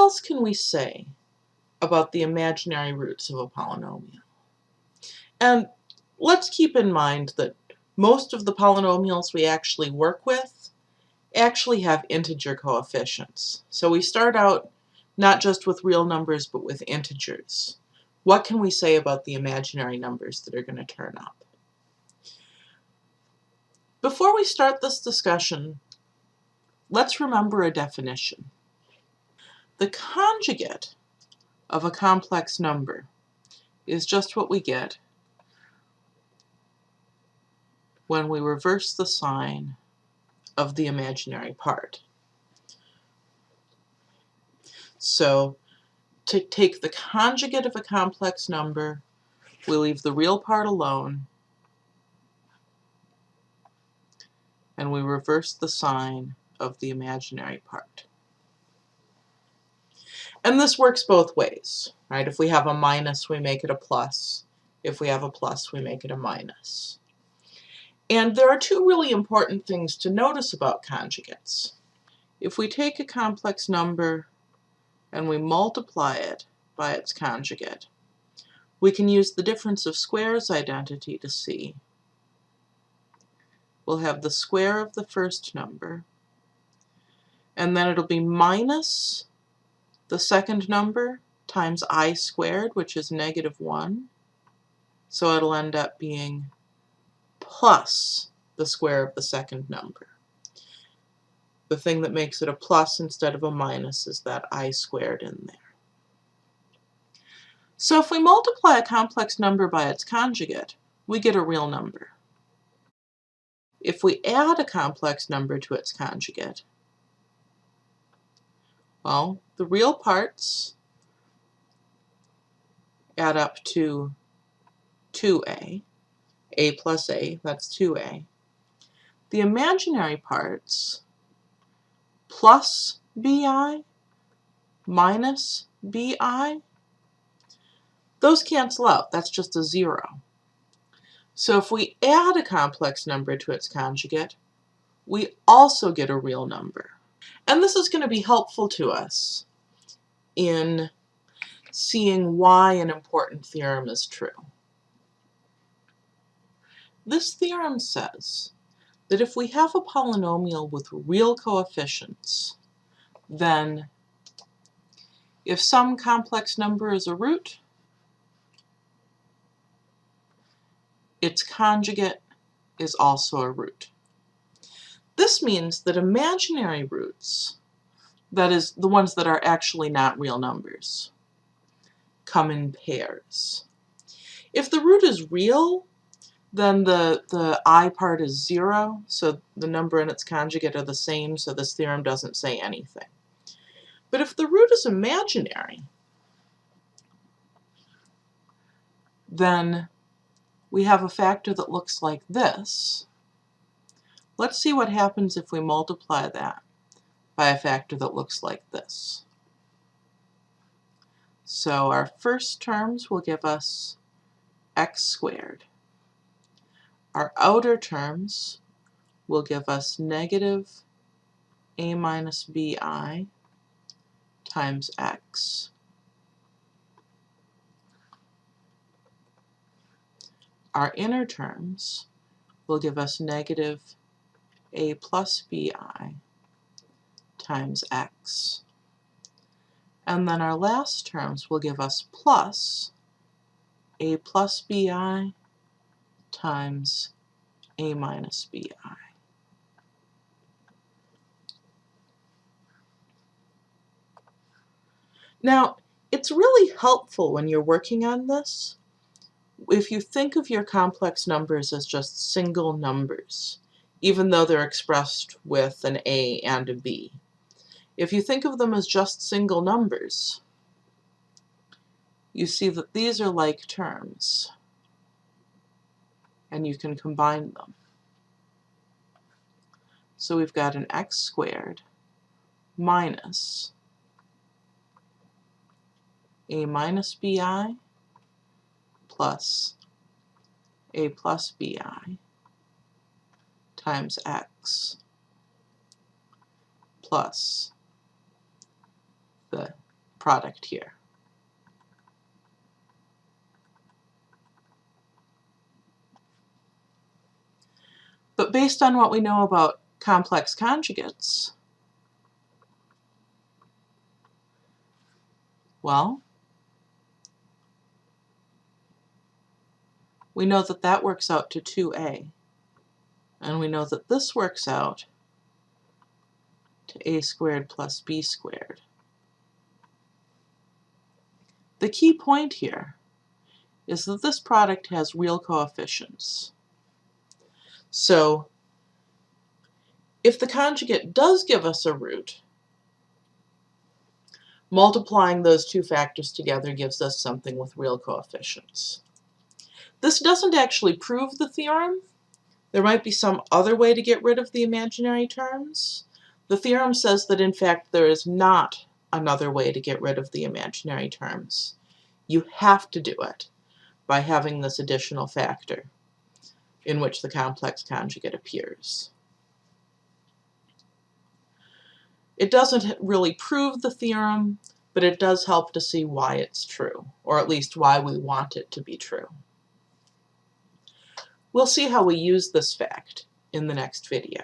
else can we say about the imaginary roots of a polynomial? And let's keep in mind that most of the polynomials we actually work with actually have integer coefficients. So we start out not just with real numbers, but with integers. What can we say about the imaginary numbers that are going to turn up? Before we start this discussion, let's remember a definition. The conjugate of a complex number is just what we get when we reverse the sign of the imaginary part. So to take the conjugate of a complex number, we leave the real part alone, and we reverse the sign of the imaginary part. And this works both ways, right? If we have a minus, we make it a plus. If we have a plus, we make it a minus. And there are two really important things to notice about conjugates. If we take a complex number and we multiply it by its conjugate, we can use the difference of squares identity to see. We'll have the square of the first number, and then it'll be minus the second number times I squared, which is -1. So it'll end up being plus the square of the second number. The thing that makes it a plus instead of a minus is that I squared in there. So if we multiply a complex number by its conjugate, we get a real number. If we add a complex number to its conjugate, well, the real parts add up to 2a. A plus a, that's 2a. The imaginary parts, plus bi minus bi, those cancel out. That's just a 0. So if we add a complex number to its conjugate, we also get a real number. And this is going to be helpful to us in seeing why an important theorem is true. This theorem says that if we have a polynomial with real coefficients, then if some complex number is a root, its conjugate is also a root. This means that imaginary roots, that is, the ones that are actually not real numbers, come in pairs. If the root is real, then the I part is 0, so the number and its conjugate are the same, so this theorem doesn't say anything. But if the root is imaginary, then we have a factor that looks like this. Let's see what happens if we multiply that by a factor that looks like this. So our first terms will give us x squared. Our outer terms will give us negative a minus bi times x. Our inner terms will give us negative a plus bi times x. And then our last terms will give us plus a plus bi times a minus bi. Now, it's really helpful when you're working on this if you think of your complex numbers as just single numbers, even though they're expressed with an a and a b. If you think of them as just single numbers, you see that these are like terms, and you can combine them. So we've got an x squared minus a minus bi plus a plus bi times x plus the product here. But based on what we know about complex conjugates, well, we know that that works out to 2a. And we know that this works out to a squared plus b squared. The key point here is that this product has real coefficients. So if the conjugate does give us a root, multiplying those two factors together gives us something with real coefficients. This doesn't actually prove the theorem. There might be some other way to get rid of the imaginary terms. The theorem says that in fact there is not another way to get rid of the imaginary terms. You have to do it by having this additional factor in which the complex conjugate appears. It doesn't really prove the theorem, but it does help to see why it's true, or at least why we want it to be true. We'll see how we use this fact in the next video.